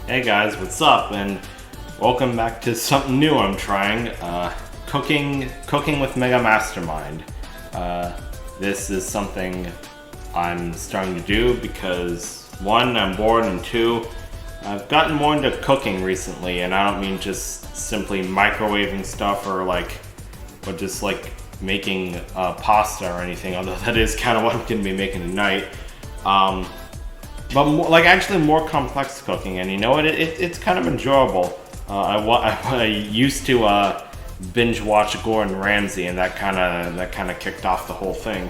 Hey guys, what's up? And welcome back to something new I'm trying. Cooking with Mega Mastermind. This is something I'm starting to do because one, I'm bored, and two, I've gotten more into cooking recently, and I don't mean just simply microwaving stuff or just making pasta or anything, although that is kind of what I'm gonna be making tonight. But actually more complex cooking, and you know what? It's kind of enjoyable. I used to binge watch Gordon Ramsay, and that kind of kicked off the whole thing.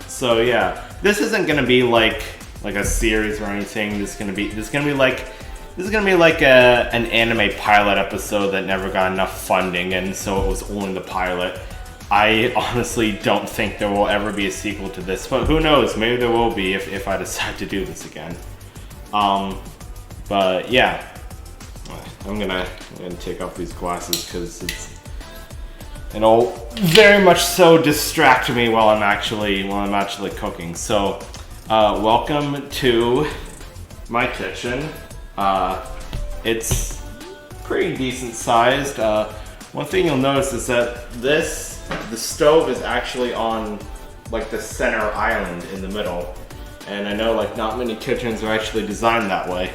So yeah, this isn't gonna be like a series or anything. This is gonna be like an anime pilot episode that never got enough funding, and so it was only the pilot. I honestly don't think there will ever be a sequel to this, but who knows? Maybe there will be if I decide to do this again. But yeah, I'm gonna take off these glasses because it'll very much so distract me while I'm actually cooking. So, welcome to my kitchen. It's pretty decent sized. One thing you'll notice is that the stove is actually on the center island in the middle, and I know not many kitchens are actually designed that way.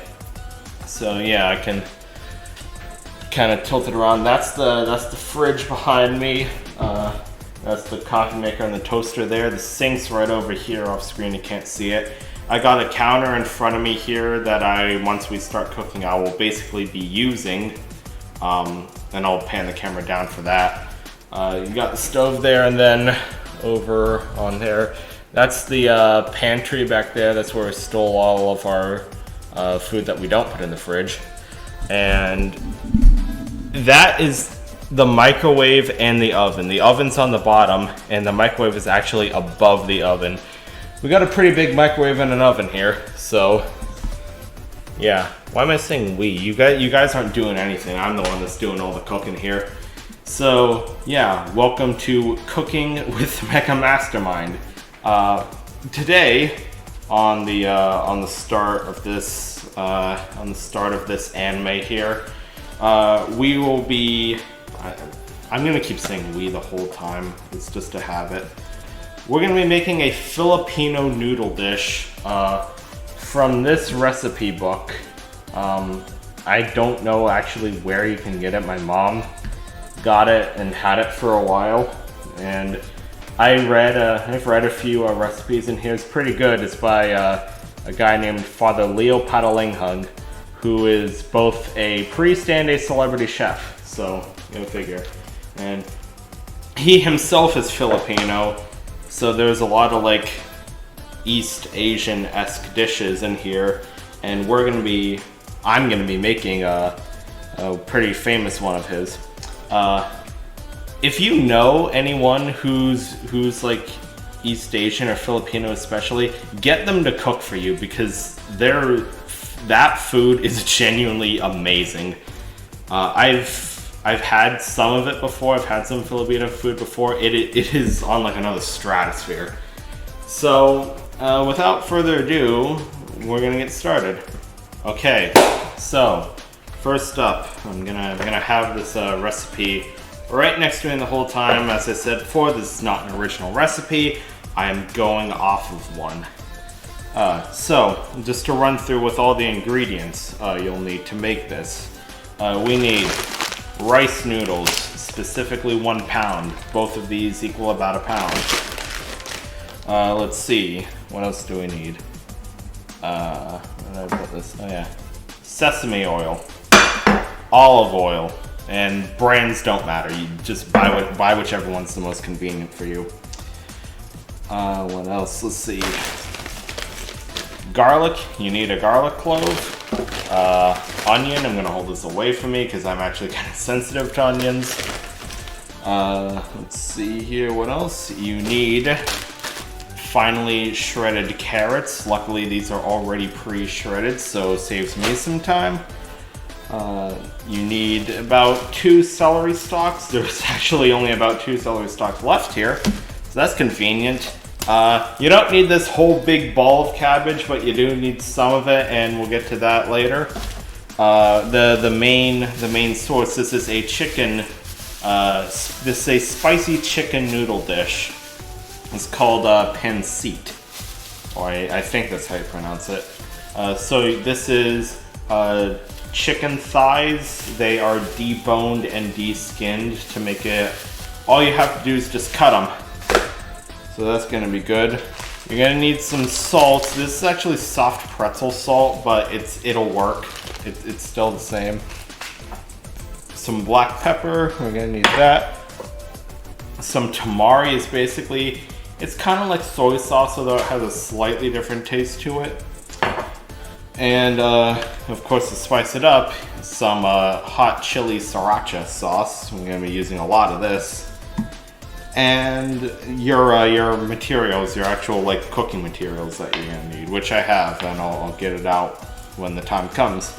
So yeah, I can kind of tilt it around. That's the fridge behind me. That's the coffee maker and the toaster there. The sink's right over here off screen. You can't see it. I got a counter in front of me here that once we start cooking, I will basically be using. And I'll pan the camera down for that. You got the stove there, and then over on there, that's the pantry back there. That's where we stole all of our food that we don't put in the fridge. And that is the microwave and the oven. The oven's on the bottom, and the microwave is actually above the oven. We got a pretty big microwave and an oven here, so yeah. Why am I saying we? You guys aren't doing anything. I'm the one that's doing all the cooking here. So yeah, welcome to Cooking with Mega Mastermind. Today, on the start of this anime here, we will be. I'm gonna keep saying we the whole time. It's just a habit. We're gonna be making a Filipino noodle dish from this recipe book. I don't know actually where you can get it. My mom got it and had it for a while, and I've read a few recipes in here. It's pretty good. It's by a guy named Father Leo Padalinghug, who is both a priest and a celebrity chef, so go figure. And he himself is Filipino, so there's a lot of East Asian-esque dishes in here, and I'm gonna be making a pretty famous one of his. If you know anyone who's East Asian or Filipino especially, get them to cook for you, because that food is genuinely amazing. I've had some of it before. I've had some Filipino food before. It is on another stratosphere. So without further ado, we're gonna get started. Okay, so first up, I'm gonna have this recipe right next to me the whole time. As I said before, this is not an original recipe. I am going off of one. So just to run through with all the ingredients you'll need to make this. We need rice noodles, specifically 1 pound. Both of these equal about a pound. Let's see, what else do we need? Where did I put this? Oh yeah. Sesame oil, olive oil, and brands don't matter. You just buy whichever one's the most convenient for you. What else? Let's see. Garlic, you need a garlic clove. Onion, I'm gonna hold this away from me because I'm actually kind of sensitive to onions. Let's see here, what else? You need finely shredded carrots. Luckily these are already pre-shredded, so it saves me some time. You need about 2 celery stalks. There's actually only about 2 celery stalks left here, so that's convenient. You don't need this whole big ball of cabbage, but you do need some of it, and we'll get to that later. The main source. This is a chicken. This is a spicy chicken noodle dish. It's called pancit, or I think that's how you pronounce it. So this is chicken thighs. They are deboned and de-skinned to make it. All you have to do is just cut them. So that's gonna be good. You're gonna need some salt. This is actually soft pretzel salt, but it'll work. It's still the same. Some black pepper, we're gonna need that. Some tamari is basically, it's kind of like soy sauce, although it has a slightly different taste to it. And of course, to spice it up, some hot chili sriracha sauce. We're gonna be using a lot of this. And your materials, your actual like cooking materials that you're gonna need, which I have, and I'll get it out when the time comes.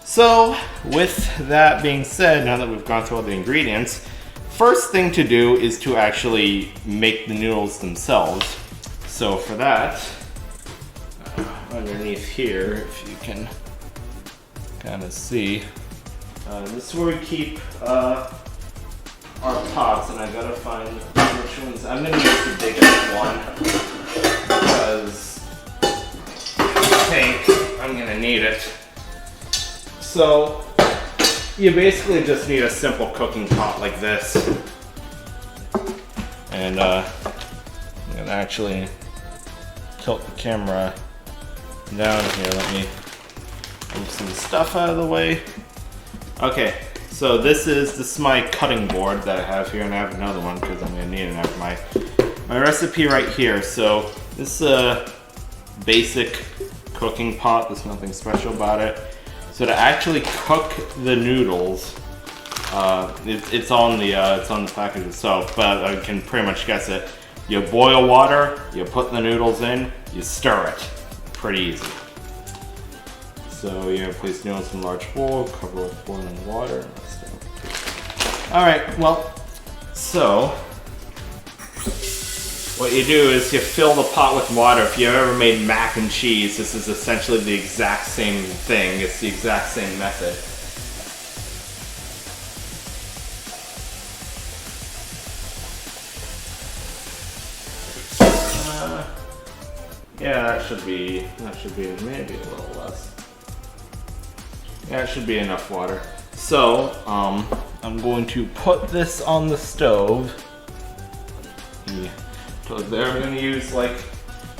So with that being said, now that we've gone through all the ingredients, first thing to do is to actually make the noodles themselves. So for that, underneath here, if you can kind of see, this is where we keep our pots, and I gotta find which ones. I'm gonna use the biggest one because I think I'm gonna need it. So you basically just need a simple cooking pot like this, and I'm gonna actually tilt the camera down here. Let me move some stuff out of the way. Okay. So this is my cutting board that I have here, and I have another one because I'm gonna need it after my recipe right here. So this is a basic cooking pot. There's nothing special about it. So to actually cook the noodles, it's on the package itself, but I can pretty much guess it. You boil water, you put the noodles in, you stir it. Pretty easy. So you're gonna place noodles in a large bowl, cover with boiling water. Alright, well, so what you do is you fill the pot with water. If you've ever made mac and cheese, this is essentially the exact same thing. It's the exact same method. Yeah, that should be maybe a little less. Yeah, it should be enough water. So, I'm going to put this on the stove. So there, I'm gonna use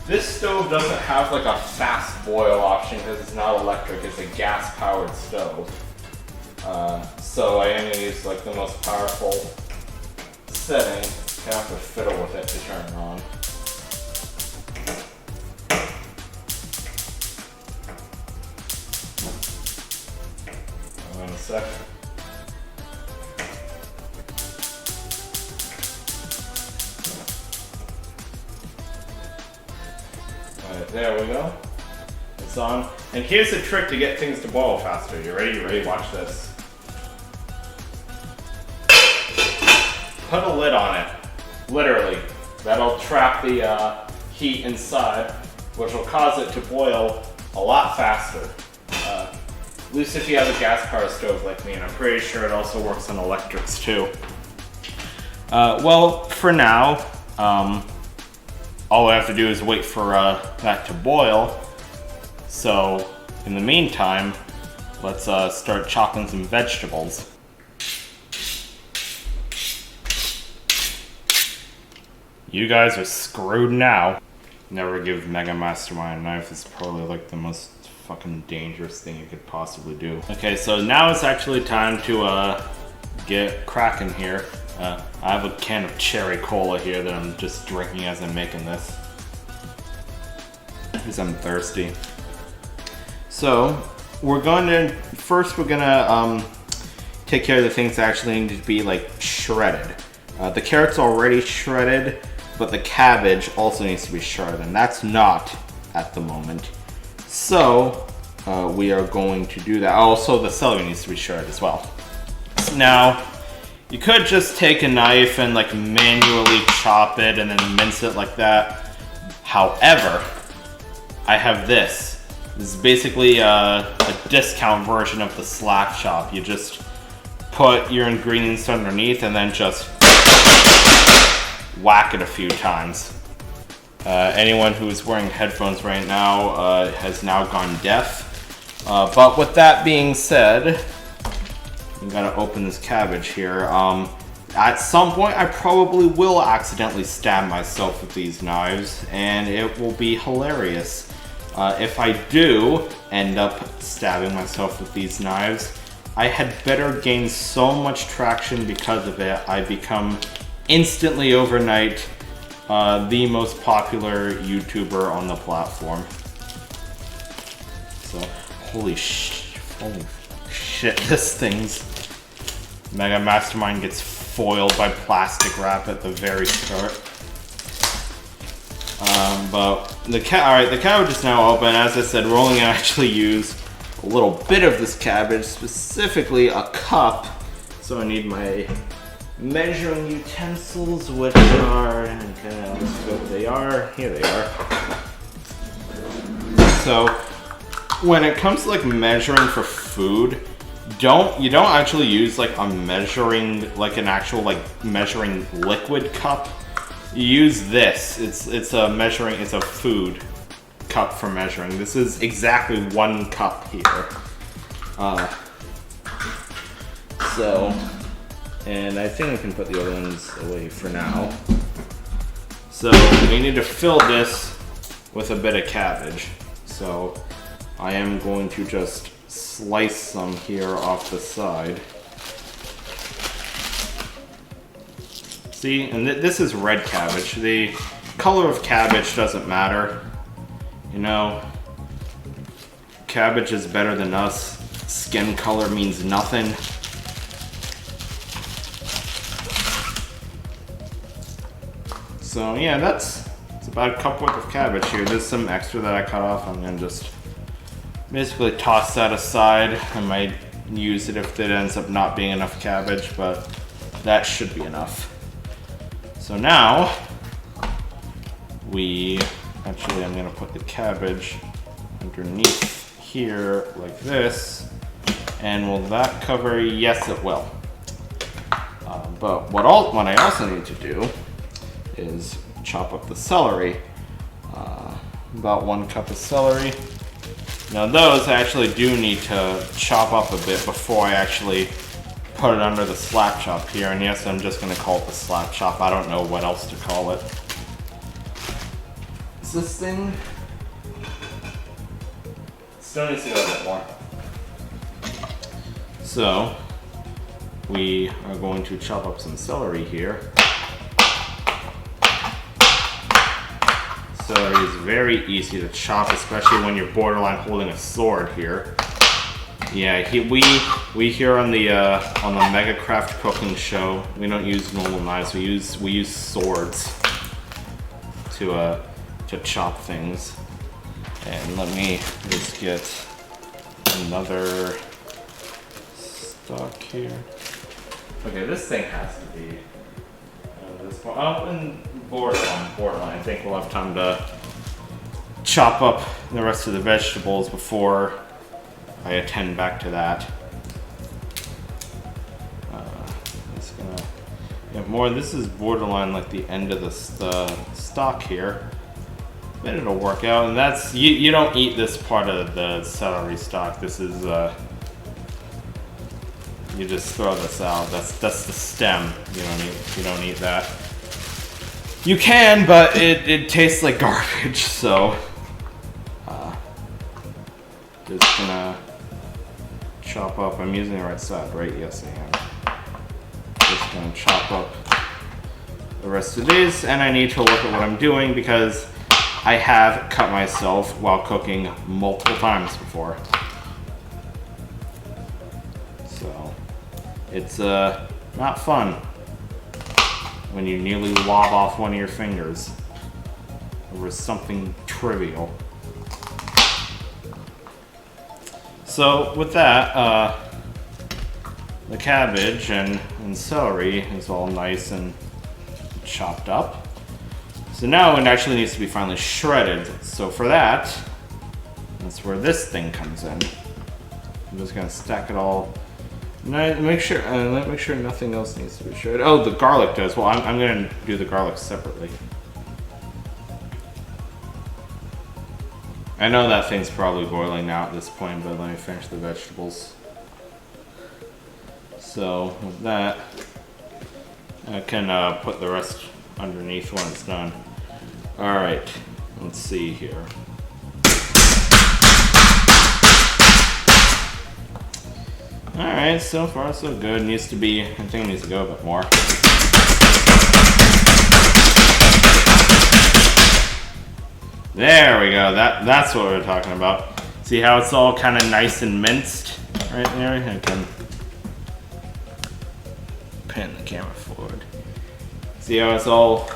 this stove doesn't have like a fast boil option because it's not electric, it's a gas powered stove. So I am gonna use like the most powerful setting. I have to fiddle with it to turn it on. Hold on a second. Alright, there we go. It's on. And here's a trick to get things to boil faster. You ready? You ready? Watch this. Put a lid on it. Literally. That'll trap the heat inside, which will cause it to boil a lot faster. At least if you have a gas power stove like me, and I'm pretty sure it also works on electrics too. Well, for now, all I have to do is wait for that to boil. So, in the meantime, let's start chopping some vegetables. You guys are screwed now. Never give Mega Mastermind a knife. It's probably like the most fucking dangerous thing you could possibly do. Okay, so now it's actually time to get cracking here. I have a can of cherry cola here that I'm just drinking as I'm making this, because I'm thirsty. So we're gonna take care of the things that actually need to be like shredded. The carrot's already shredded, but the cabbage also needs to be shredded, and that's not at the moment. So we are going to do that. Also, the celery needs to be shredded as well. Now, You could just take a knife and like manually chop it and then mince it like that. However, I have this. This is basically a discount version of the slap chop. You just put your ingredients underneath and then just whack it a few times. Anyone who's wearing headphones right now has now gone deaf. But with that being said, I'm gonna open this cabbage here. At some point, I probably will accidentally stab myself with these knives, and it will be hilarious. If I do end up stabbing myself with these knives, I had better gain so much traction because of it. I become instantly overnight the most popular YouTuber on the platform. So, holy shit, this thing's Mega Mastermind gets foiled by plastic wrap at the very start. But the cabbage is now open. As I said, we're only gonna actually use a little bit of this cabbage, specifically a cup. So I need my measuring utensils, which are, okay, let's see what they are. Here they are. So when it comes to like measuring for food, you don't actually use like a measuring, like an actual like measuring liquid cup. You use this. It's a food cup for measuring. This is exactly 1 cup here. And I think we can put the other ones away for now. So we need to fill this with a bit of cabbage. So I am going to just slice some here off the side. See, and this is red cabbage. The color of cabbage doesn't matter. You know, cabbage is better than us. Skin color means nothing. So yeah, that's about a cup worth of cabbage here. There's some extra that I cut off. I'm gonna just basically toss that aside. I might use it if it ends up not being enough cabbage, but that should be enough. So now, I'm gonna put the cabbage underneath here like this. And will that cover? Yes, it will. But what I also need to do is chop up the celery. About 1 cup of celery. Now those I actually do need to chop up a bit before I actually put it under the slap chop here. And yes, I'm just gonna call it the slap chop. I don't know what else to call it. Is this thing? Still needs to go a bit more. So we are going to chop up some celery here. Celery is very easy to chop, especially when you're borderline holding a sword here. Yeah, we here on the Mega Craft cooking show, we don't use normal knives. We use swords to chop things. And let me just get another stock here. Okay, this thing has to be this one. Oh, and borderline. I think we'll have time to chop up the rest of the vegetables before I attend back to that. Just gonna get more. This is borderline like the end of the stock here. But it'll work out, and that's you don't eat this part of the celery stock. This is you just throw this out. That's the stem. You don't eat that. You can, but it tastes like garbage. So just gonna chop up. I'm using the right side, right? Yes, I am. Just gonna chop up the rest of these, and I need to look at what I'm doing because I have cut myself while cooking multiple times before. So it's not fun when you nearly lob off one of your fingers over something trivial. So with that, the cabbage and celery is all nice and chopped up. So now it actually needs to be finely shredded. So for that, that's where this thing comes in. I'm just gonna stack it all. Make sure nothing else needs to be shredded. Oh, the garlic does. Well, I'm gonna do the garlic separately. I know that thing's probably boiling now at this point, but let me finish the vegetables. So with that, I can put the rest underneath when it's done. All right, let's see here. All right, so far so good. Needs to be, I think it needs to go a bit more. There we go. That's what we're talking about. See how it's all kind of nice and minced right there? I can pan the camera forward. See how it's all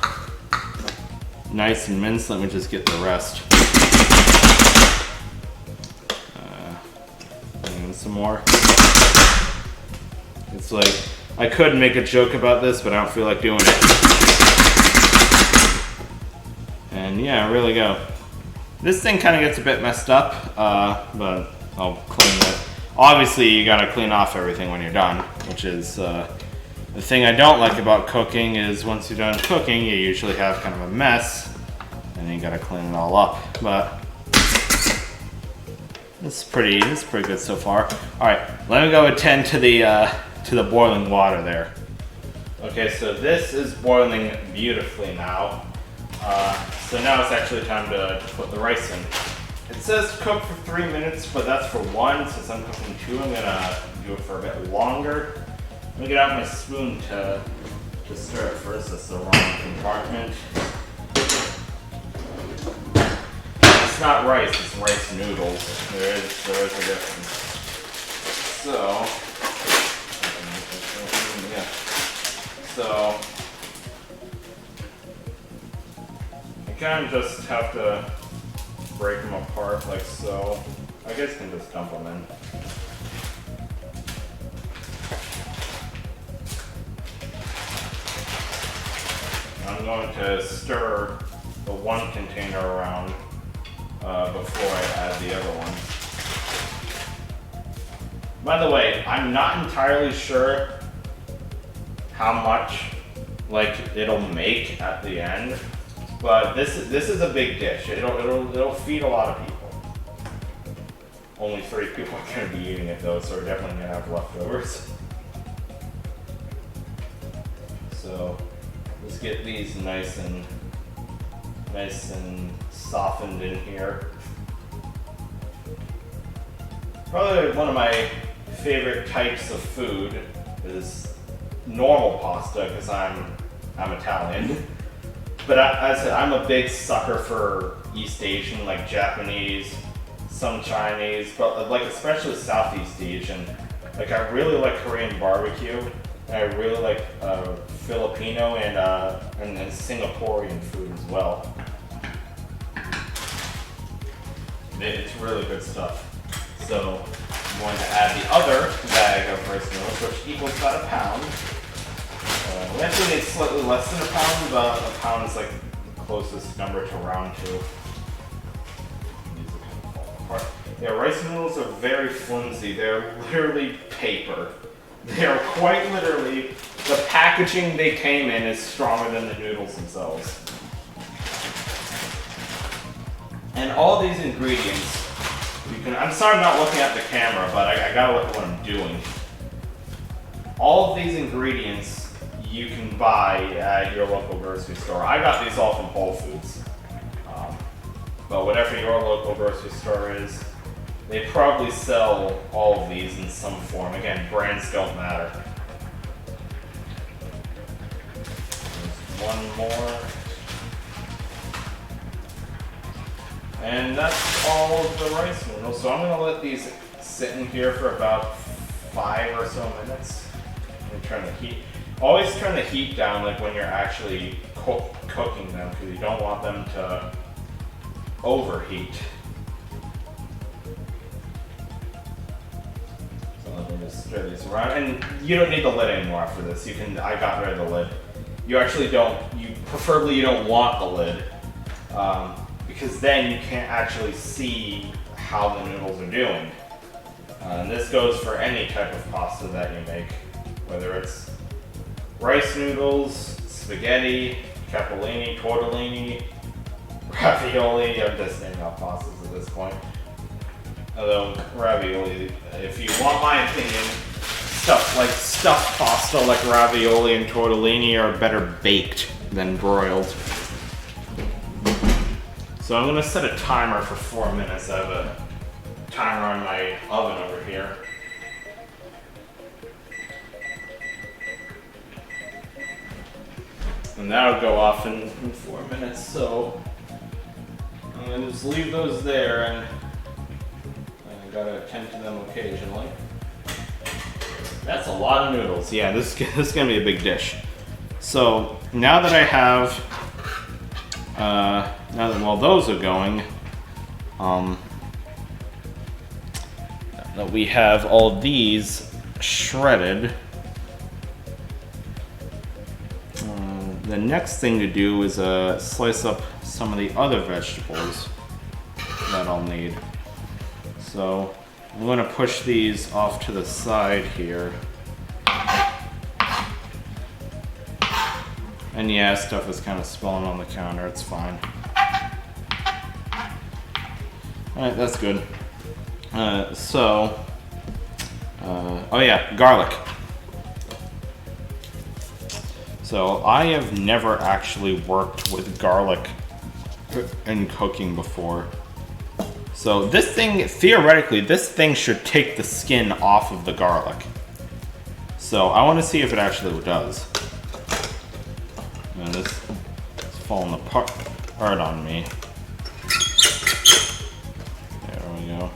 nice and minced? Let me just get the rest. And some more. It's like, I could make a joke about this, but I don't feel like doing it. And yeah, really go. This thing kind of gets a bit messed up, but I'll clean it. Obviously, you gotta clean off everything when you're done, which is the thing I don't like about cooking is once you're done cooking, you usually have kind of a mess, and you gotta clean it all up. But it's pretty good so far. All right, let me go attend to the boiling water there. Okay, so this is boiling beautifully now. So now it's actually time to put the rice in. It says cook for 3 minutes, but that's for one. Since I'm cooking two, I'm gonna do it for a bit longer. Let me get out my spoon to stir it first. That's the wrong compartment. It's not rice, it's rice noodles. There is a difference. So, yeah. So, you kind of just have to break them apart like so. I guess you can just dump them in. I'm going to stir the one container around before I add the other one. By the way, I'm not entirely sure how much it'll make at the end. But this is a big dish. It'll feed a lot of people. Only 3 people are going to be eating it though, so we're definitely going to have leftovers. So let's get these nice and softened in here. Probably one of my favorite types of food is normal pasta because I'm Italian. But as I said, I'm a big sucker for East Asian, like Japanese, some Chinese, but especially Southeast Asian. I really like Korean barbecue, and I really like Filipino and Singaporean food as well. It's really good stuff. So I'm going to add the other bag of rice noodles, which equals about a pound. We actually need slightly less than a pound, but a pound is the closest number to round 2. These are kind of falling apart. Yeah, rice noodles are very flimsy. They're literally paper. They are quite literally, the packaging they came in is stronger than the noodles themselves. And all these ingredients, I'm sorry I'm not looking at the camera, but I gotta look at what I'm doing. All of these ingredients you can buy at your local grocery store. I got these all from Whole Foods. But whatever your local grocery store is, they probably sell all of these in some form. Again, brands don't matter. There's one more. And that's all of the rice noodles. So I'm gonna let these sit in here for about 5 or so minutes. I'm trying to heat. Always turn the heat down when you're actually cooking them because you don't want them to overheat. So let me just stir these around, and you don't need the lid anymore after this. I got rid of the lid. You actually don't. Preferably you don't want the lid, because then you can't actually see how the noodles are doing. And this goes for any type of pasta that you make, whether it's rice noodles, spaghetti, capellini, tortellini, ravioli. I'm just naming out pastas at this point. Although ravioli, if you want my opinion, stuffed pasta like ravioli and tortellini are better baked than broiled. So I'm gonna set a timer for 4 minutes. I have a timer on my oven over here. And that'll go off in 4 minutes, so I'm gonna just leave those there, and I gotta attend to them occasionally. That's a lot of noodles. Yeah, this is gonna be a big dish. So now that I have, while those are going, that we have all these shredded, the next thing to do is slice up some of the other vegetables that I'll need. So I'm going to push these off to the side here. And yeah, stuff is kind of spilling on the counter, it's fine. Alright, that's good. Oh yeah, garlic. So I have never actually worked with garlic in cooking before. So this thing, theoretically, this thing should take the skin off of the garlic. So I want to see if it actually does. And this is falling apart on me. There we go.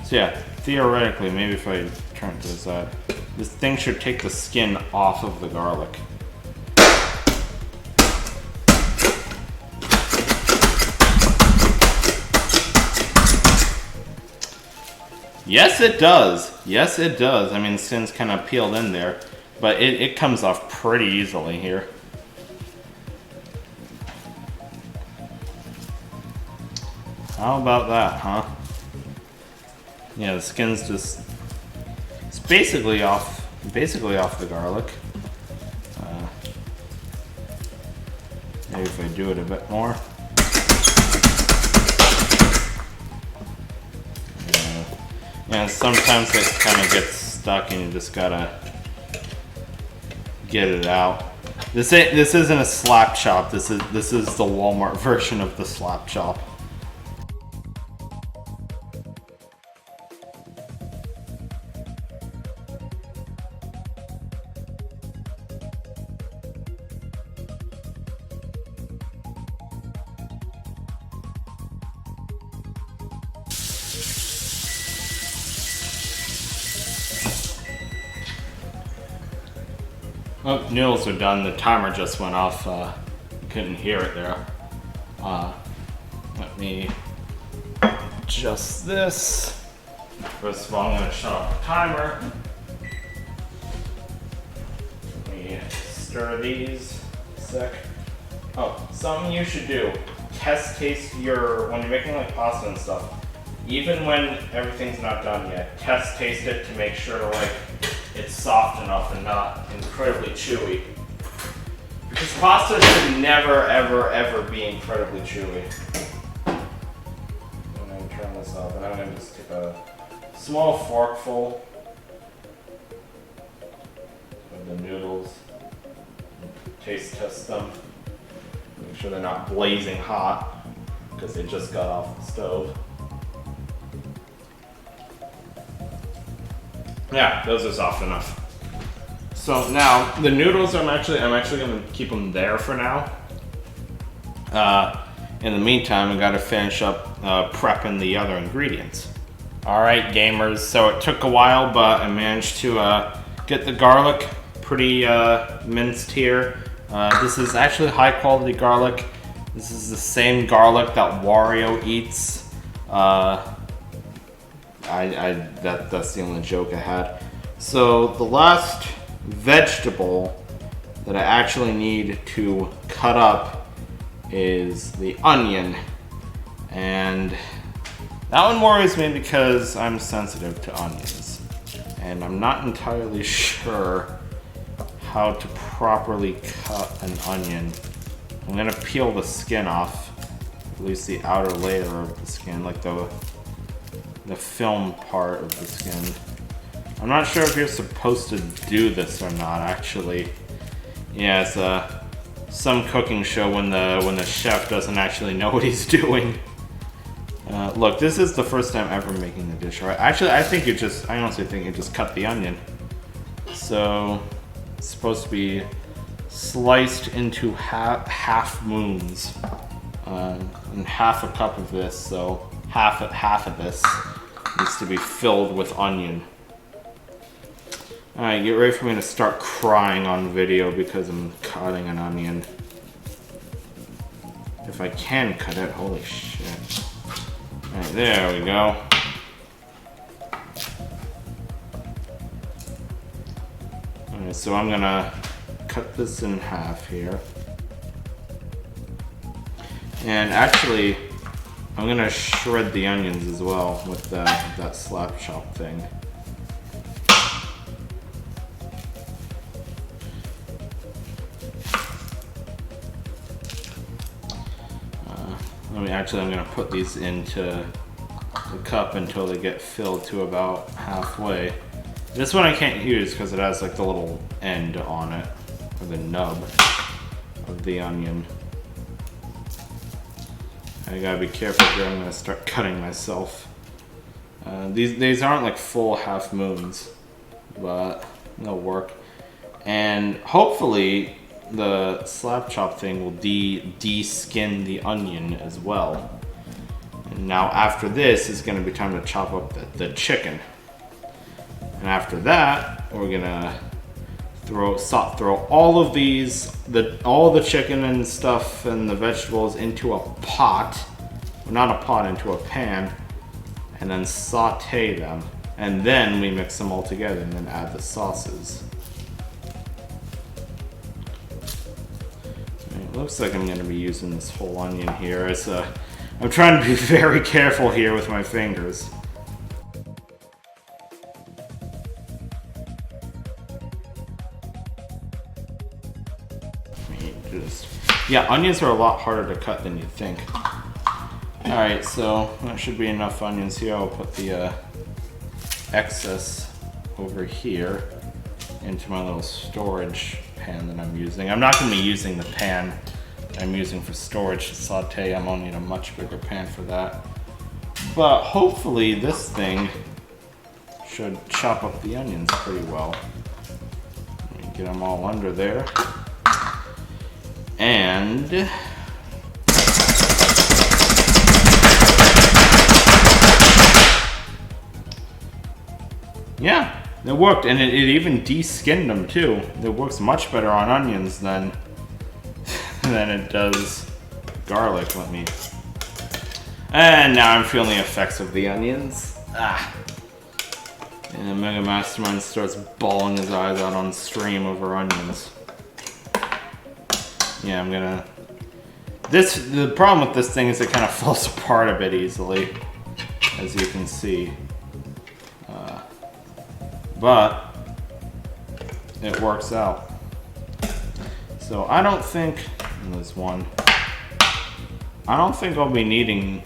So yeah, theoretically, maybe if I turn it to the side, this thing should take the skin off of the garlic. Yes, it does. Yes, it does. I mean, the skin's kind of peeled in there, but it comes off pretty easily here. How about that, huh? Yeah, the skin's just, it's basically off the garlic. Maybe if I do it a bit more. Yeah, sometimes it kind of gets stuck and you just gotta get it out. This isn't a slap chop. This is the Walmart version of the slap chop. Oh, noodles are done. The timer just went off. Couldn't hear it there. Let me adjust this. First of all, I'm going to shut off the timer. Let me stir these a sec. Oh, something you should do. Taste when you're making like pasta and stuff. Even when everything's not done yet, taste it to make sure like it's soft enough and not incredibly chewy. Because pasta should never, ever, ever be incredibly chewy. I'm going to turn this off, and I'm going to just take a small forkful of the noodles and taste test them. Make sure they're not blazing hot, because they just got off the stove. Yeah, those are soft enough. So now the noodles, I'm actually gonna keep them there for now. In the meantime, I gotta finish up prepping the other ingredients. All right, gamers. So it took a while, but I managed to get the garlic pretty minced here. This is actually high quality garlic. This is the same garlic that Wario eats. that's the only joke I had. So the last vegetable that I actually need to cut up is the onion. And that one worries me because I'm sensitive to onions. And I'm not entirely sure how to properly cut an onion. I'm gonna peel the skin off, at least the outer layer of the skin, like the film part of the skin. I'm not sure if you're supposed to do this or not, actually. Yeah, it's some cooking show when the chef doesn't actually know what he's doing. Look, this is the first time ever making the dish, right? Actually, I honestly think you just cut the onion. So, it's supposed to be sliced into half moons. And half a cup of this, so half of this needs to be filled with onion. Alright, get ready for me to start crying on video because I'm cutting an onion. If I can cut it, holy shit. Alright, there we go. Alright, so I'm gonna cut this in half here. And actually, I'm gonna shred the onions as well with that slap chop thing. I'm gonna put these into the cup until they get filled to about halfway. This one I can't use because it has like the little end on it, or the nub of the onion. I gotta be careful here, I'm gonna start cutting myself. These aren't like full half moons, but they'll work. And hopefully the slap chop thing will de-skin the onion as well. And now after this, it's gonna be time to chop up the chicken. And after that, we're gonna throw all of these, all the chicken and stuff and the vegetables into a pot, well, not a pot, into a pan, and then saute them. And then we mix them all together and then add the sauces. It looks like I'm going to be using this whole onion here. I'm trying to be very careful here with my fingers. Yeah, onions are a lot harder to cut than you'd think. Alright, so that should be enough onions here. I'll put the excess over here into my little storage pan that I'm using. I'm not going to be using the pan I'm using for storage to saute. I'm gonna need a much bigger pan for that. But hopefully this thing should chop up the onions pretty well. Let me get them all under there. And yeah, it worked, and it even de-skinned them too. It works much better on onions than it does garlic. And now I'm feeling the effects of the onions. And Mega Mastermind starts bawling his eyes out on stream over onions. Yeah, the problem with this thing is it kind of falls apart a bit easily, as you can see. But it works out. So I don't think there's one. I don't think I'll be needing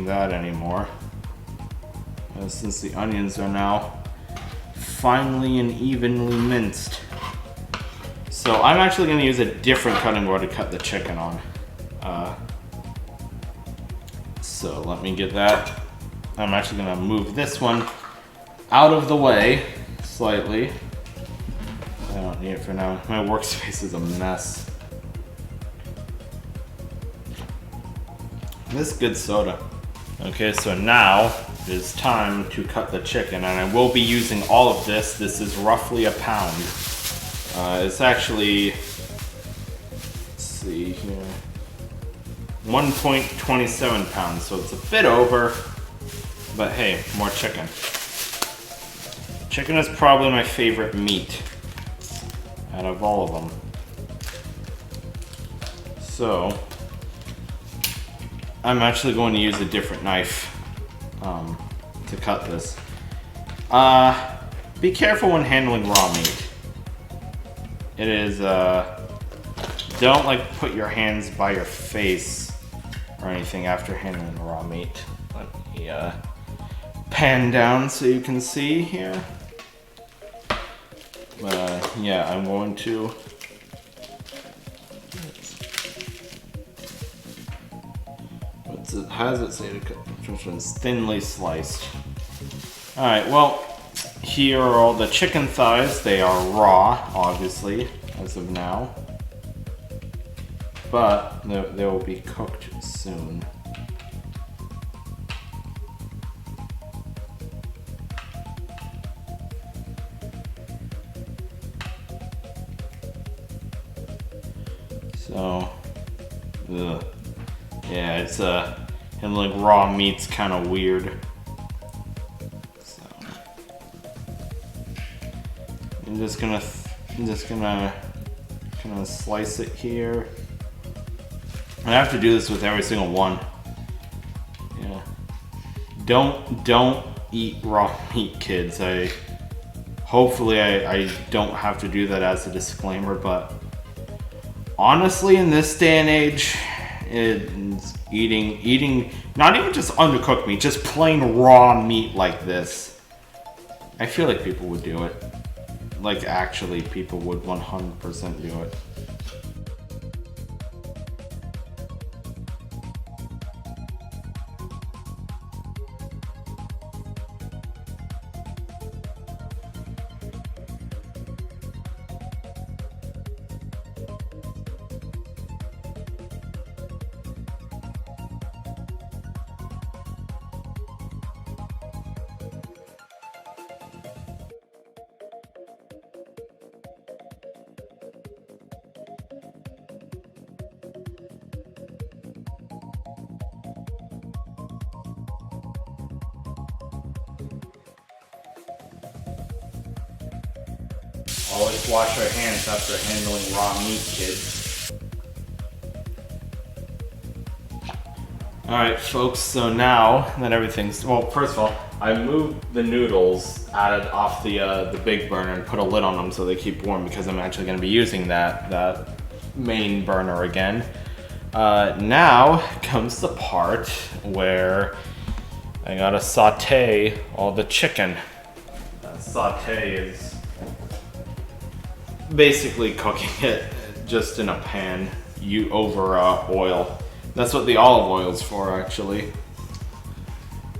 that anymore, since the onions are now finely and evenly minced. So I'm actually going to use a different cutting board to cut the chicken on. So let me get that. I'm actually going to move this one out of the way slightly. I don't need it for now. My workspace is a mess. This is good soda. Okay, so now it is time to cut the chicken, and I will be using all of this. This is roughly a pound. It's actually, let's see here, 1.27 pounds, so it's a bit over, But hey, more chicken. Chicken is probably my favorite meat out of all of them. So, I'm actually going to use a different knife to cut this. Be careful when handling raw meat. It is, don't like put your hands by your face or anything after handling raw meat. Let me pan down so you can see here. But yeah, I'm going to how does it say to cut? Which one's thinly sliced? Alright, well, here are all the chicken thighs. They are raw, obviously, as of now. But they will be cooked soon. So, yeah, it's handling raw meat's kind of weird. So, I'm just gonna kind of slice it here. I have to do this with every single one. Yeah. Don't eat raw meat, kids. Hopefully I don't have to do that as a disclaimer, but honestly, in this day and age, eating not even just undercooked meat, just plain raw meat like this, I feel like people would do it. Like, actually, people would 100% do it. Always wash your hands after handling raw meat, kids. Alright folks, so now that everything's, well, first of all, I moved the noodles off the big burner and put a lid on them so they keep warm, because I'm actually going to be using that main burner again. Now comes the part where I gotta saute all the chicken. Saute is basically cooking it just in a pan over oil. That's what the olive oil's for, actually.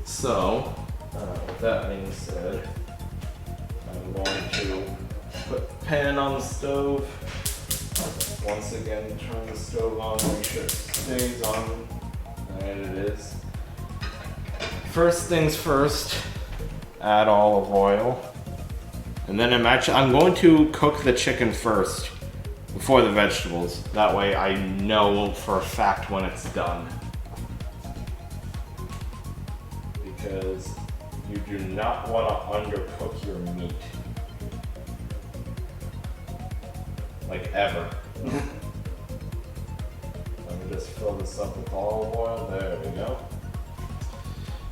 So, with that being said, I'm going to put the pan on the stove. Once again, turn the stove on, make sure it stays on, and it is. First things first, add olive oil. And then I'm going to cook the chicken first before the vegetables. That way I know for a fact when it's done. Because you do not want to undercook your meat. Like ever. Let me just fill this up with olive oil. There we go.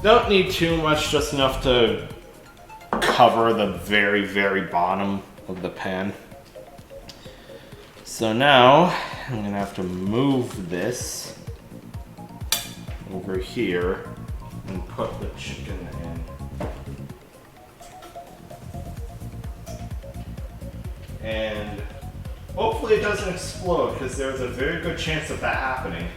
Don't need too much, just enough to cover the very, very bottom of the pan. So now I'm gonna have to move this over here and put the chicken in. And hopefully it doesn't explode, because there's a very good chance of that happening.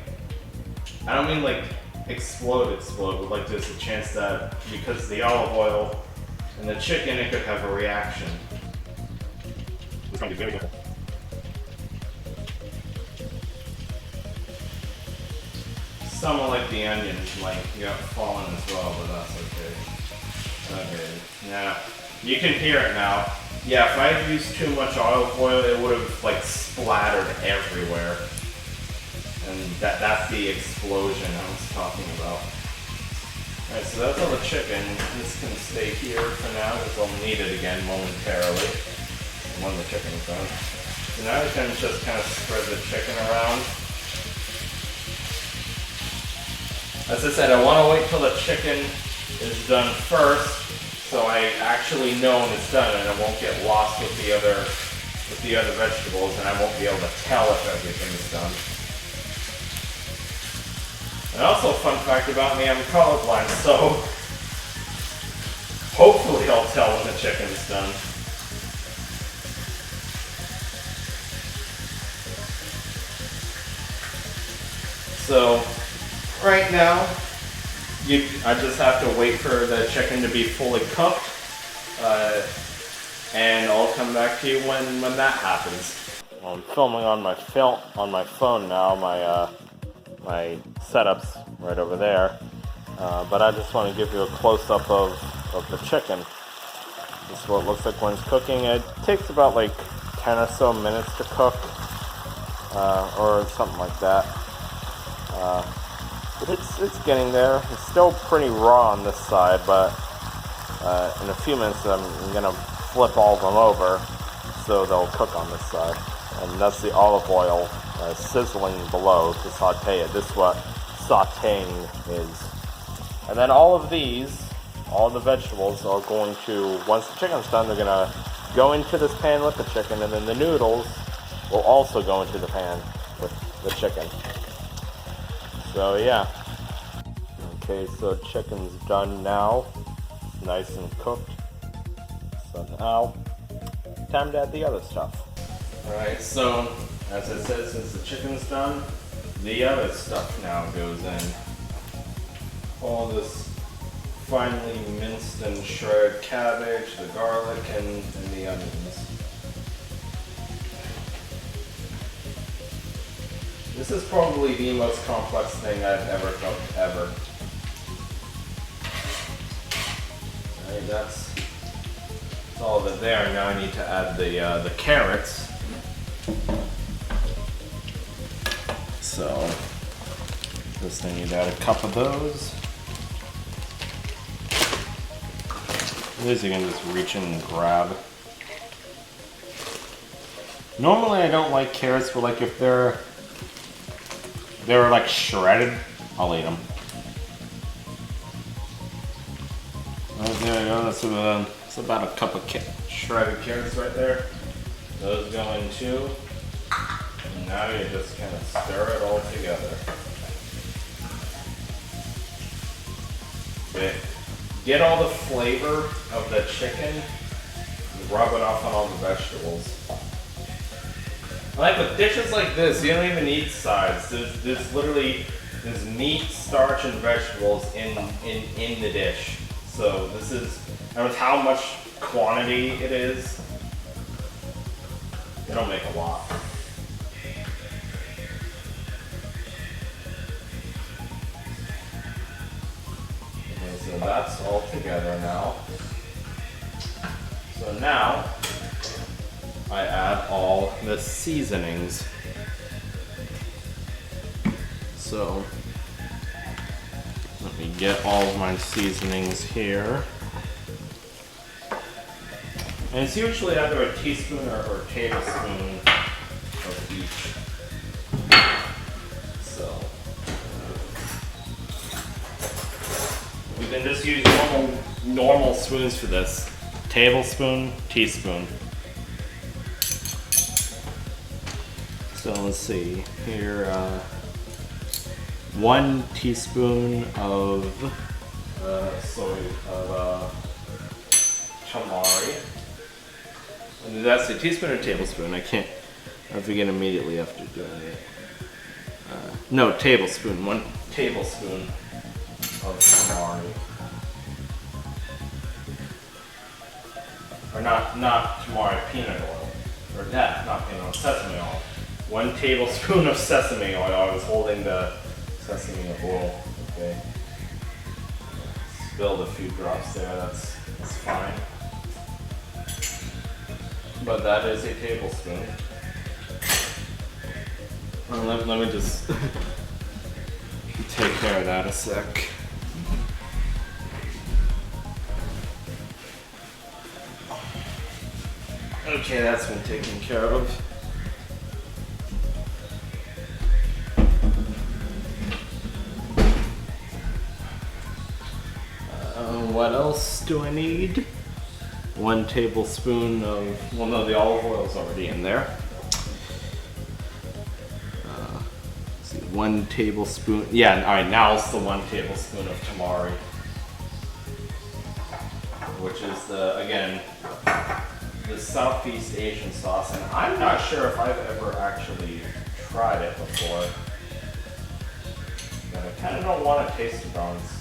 I don't mean like explode, but like there's a chance that because the olive oil and the chicken, it could have a reaction. It's gonna be very careful. Some like the onions might get fallen as well, but that's okay. Okay, now you can hear it now. Yeah, if I had used too much olive oil, it would have like splattered everywhere. And that's the explosion I was talking about. Alright, so that's all the chicken. This can stay here for now because I'll need it again momentarily when the chicken's done. So now we can just kind of spread the chicken around. As I said, I want to wait till the chicken is done first, so I actually know when it's done and it won't get lost with the other vegetables, and I won't be able to tell if everything's done. And also, fun fact about me, I'm colorblind, so hopefully I'll tell when the chicken's done. So right now, I just have to wait for the chicken to be fully cooked, and I'll come back to you when that happens. I'm filming on my phone now. My setup's right over there, but I just want to give you a close-up of the chicken. This is what it looks like when it's cooking. It takes about like 10 or so minutes to cook, or something like that. But it's getting there. It's still pretty raw on this side, but in a few minutes I'm gonna flip all of them over so they'll cook on this side. And that's the olive oil sizzling below to saute it. This is what sautéing is. And then all of the vegetables are going to, once the chicken's done, they're gonna go into this pan with the chicken, and then the noodles will also go into the pan with the chicken. So yeah. Okay, so chicken's done now. It's nice and cooked. So now, time to add the other stuff. Alright, so as it says, since the chicken's done, the other stuff now goes in. All this finely minced and shredded cabbage, the garlic, and the onions. This is probably the most complex thing I've ever cooked, ever. Alright, that's all of it there. Now I need to add the carrots. So, first I need to add a cup of those. These you can just reach in and grab. Normally I don't like carrots, but like if they're like shredded, I'll eat them. Oh, there you go. That's about a cup of shredded carrots right there. Those go in too. And now you just kind of stir it all together. Okay. Get all the flavor of the chicken, rub it off on all the vegetables. Like with dishes like this, you don't even need sides. There's literally meat, starch, and vegetables in the dish. So this is, and with how much quantity it is, they don't make a lot. Okay, so that's all together now. So now I add all the seasonings. So let me get all of my seasonings here. And it's usually either a teaspoon or a tablespoon of each. So we can just use normal spoons for this. Tablespoon, teaspoon. So let's see here. 1 teaspoon of tamari. And that's a teaspoon or tablespoon. I forget immediately after doing it. No, tablespoon. 1 tablespoon of tamari. Or not tamari, peanut oil. Or not peanut oil, sesame oil. 1 tablespoon of sesame oil. I was holding the sesame oil. Okay. Spilled a few drops there. That's fine. But that is a tablespoon. Let me just take care of that a sec. Okay, that's been taken care of. What else do I need? 1 tablespoon of, well no, the olive oil is already in there. Let's see, 1 tablespoon, yeah, alright, now it's the 1 tablespoon of tamari. Which is again, the Southeast Asian sauce, and I'm not sure if I've ever actually tried it before. But I kind of don't want to taste it on its,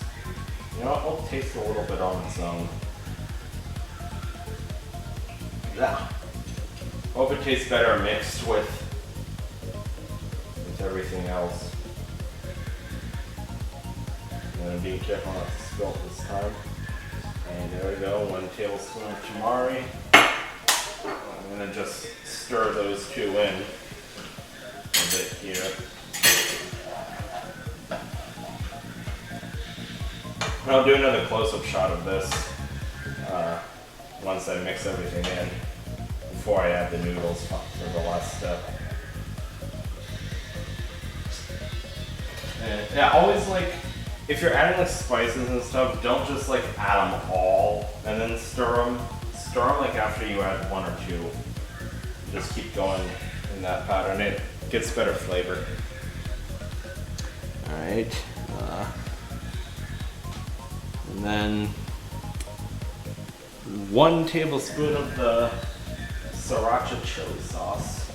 you know, I'll taste a little bit on its own. Yeah. Hope it tastes better mixed with everything else. And I'm being careful not to spill it this time. And there we go, 1 tablespoon of tamari. I'm gonna just stir those 2 in a bit here. And I'll do another close-up shot of this once I mix everything in, before I add the noodles for the last step. And yeah, always like, if you're adding like spices and stuff, don't just like add them all and then stir them. Stir them like after you add 1 or 2. Just keep going in that pattern. It gets better flavor. All right. And then 1 tablespoon of the sriracha chili sauce.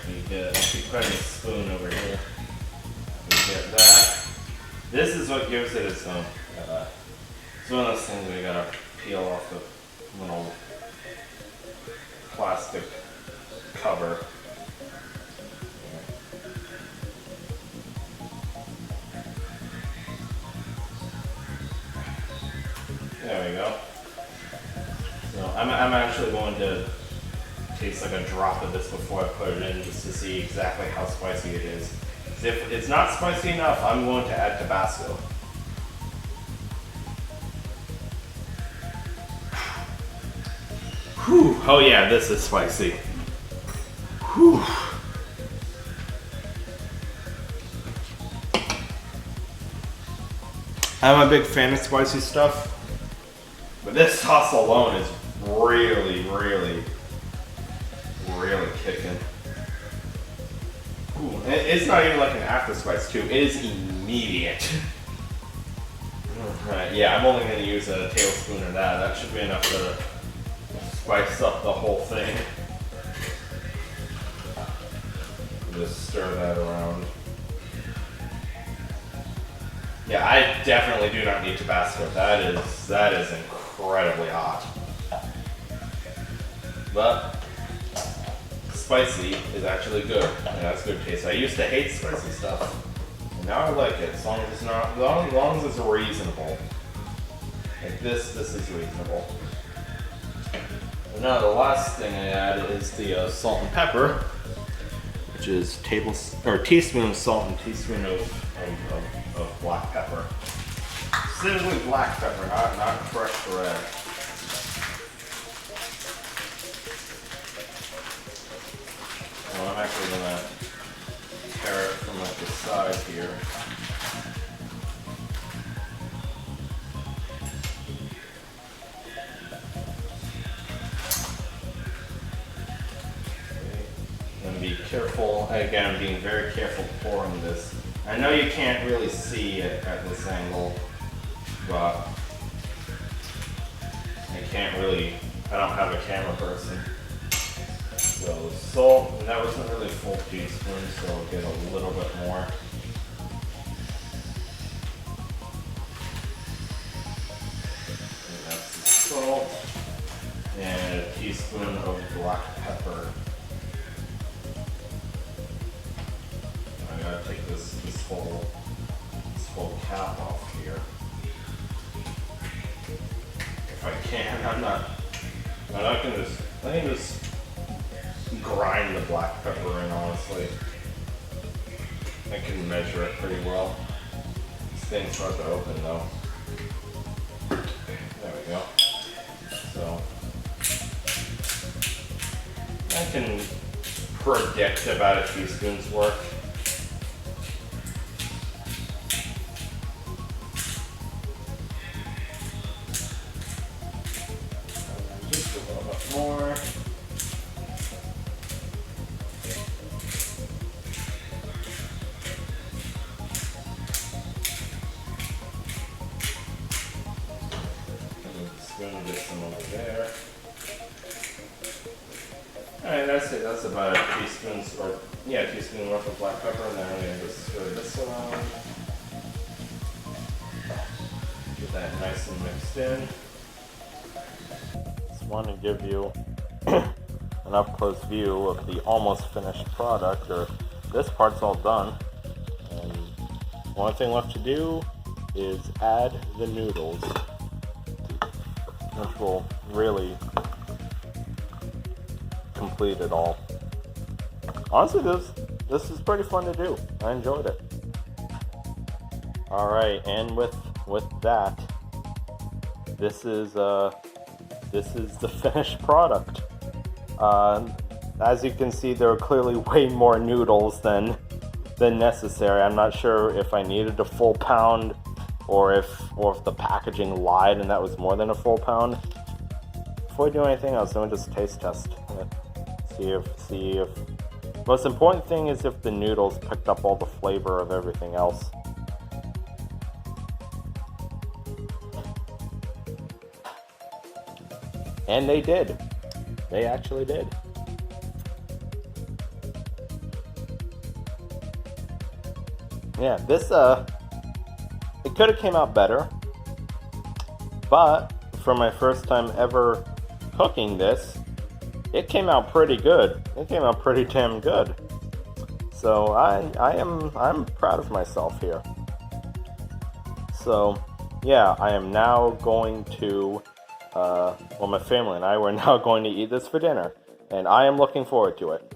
We get quite a spoon over here. We get that. This is what gives it its own. It's one of those things we gotta peel off the little plastic cover. There we go. So I'm actually going to taste like a drop of this before I put it in, just to see exactly how spicy it is. If it's not spicy enough, I'm going to add Tabasco. Whew. Oh yeah, this is spicy. Whew. I'm a big fan of spicy stuff, but this sauce alone is really, really, really kicking. Ooh, it's not even like an after spice too, it is immediate. Alright, yeah, I'm only going to use a tablespoon of that. That should be enough to spice up the whole thing. Just stir that around. Yeah, I definitely do not need Tabasco. That is incredibly hot. But spicy is actually good. And that's good taste. I used to hate spicy stuff. And now I like it, as long as it's not, as long as it's reasonable. Like this is reasonable. And now the last thing I add is the salt and pepper, which is teaspoon of salt and teaspoon of black pepper. Simply black pepper, not crushed red. Well, I'm actually gonna tear it from like the side here. And be careful, again, I'm being very careful pouring this. I know you can't really see it at this angle, but I don't have a camera person. So salt, and that wasn't really a full teaspoon, so I'll get a little bit more. And that's the salt, and a teaspoon of black pepper. I gotta take this whole cap off here. If I can, I can just grind the black pepper in, honestly. I can measure it pretty well. This thing's hard to open though. There we go. So can predict about a teaspoon's worth. Just a little bit more. Spoon gets some over there. Alright, that's it. That's about a teaspoon's worth, teaspoon worth of black pepper, and then I'm going to just stir this around. Get that nice and mixed in. Just want to give you an up-close view of the almost finished product, or this part's all done. And one thing left to do is add the noodles, which will really complete it all. Honestly, this is pretty fun to do. I enjoyed it. All right, and with that, this is the finished product. As you can see, there are clearly way more noodles than necessary. I'm not sure if I needed a full pound, or if the packaging lied and that was more than a full pound. Before we do anything else, I'm gonna just taste test it. See if most important thing is if the noodles picked up all the flavor of everything else. And they did. They actually did. Yeah, this it could have came out better, but for my first time ever cooking this, it came out pretty good. It came out pretty damn good. So I'm proud of myself here. So yeah, I am now going to my family and I were now going to eat this for dinner, and I am looking forward to it.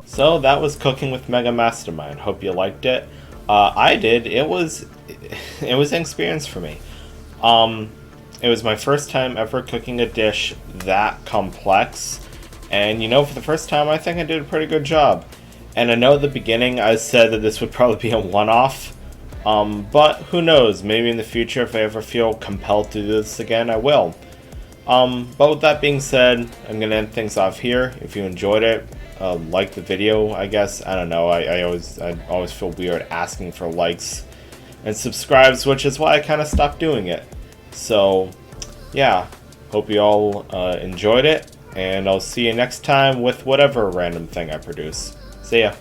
So that was cooking with Mega Mastermind. Hope you liked it. I did. It was an experience for me. It was my first time ever cooking a dish that complex, and for the first time I think I did a pretty good job. And I know at the beginning I said that this would probably be a one-off, but who knows, maybe in the future if I ever feel compelled to do this again, I will. But with that being said, I'm going to end things off here. If you enjoyed it, like the video, I guess. I don't know, I always feel weird asking for likes and subscribes, which is why I kind of stopped doing it. So yeah, hope you all enjoyed it, and I'll see you next time with whatever random thing I produce. See ya.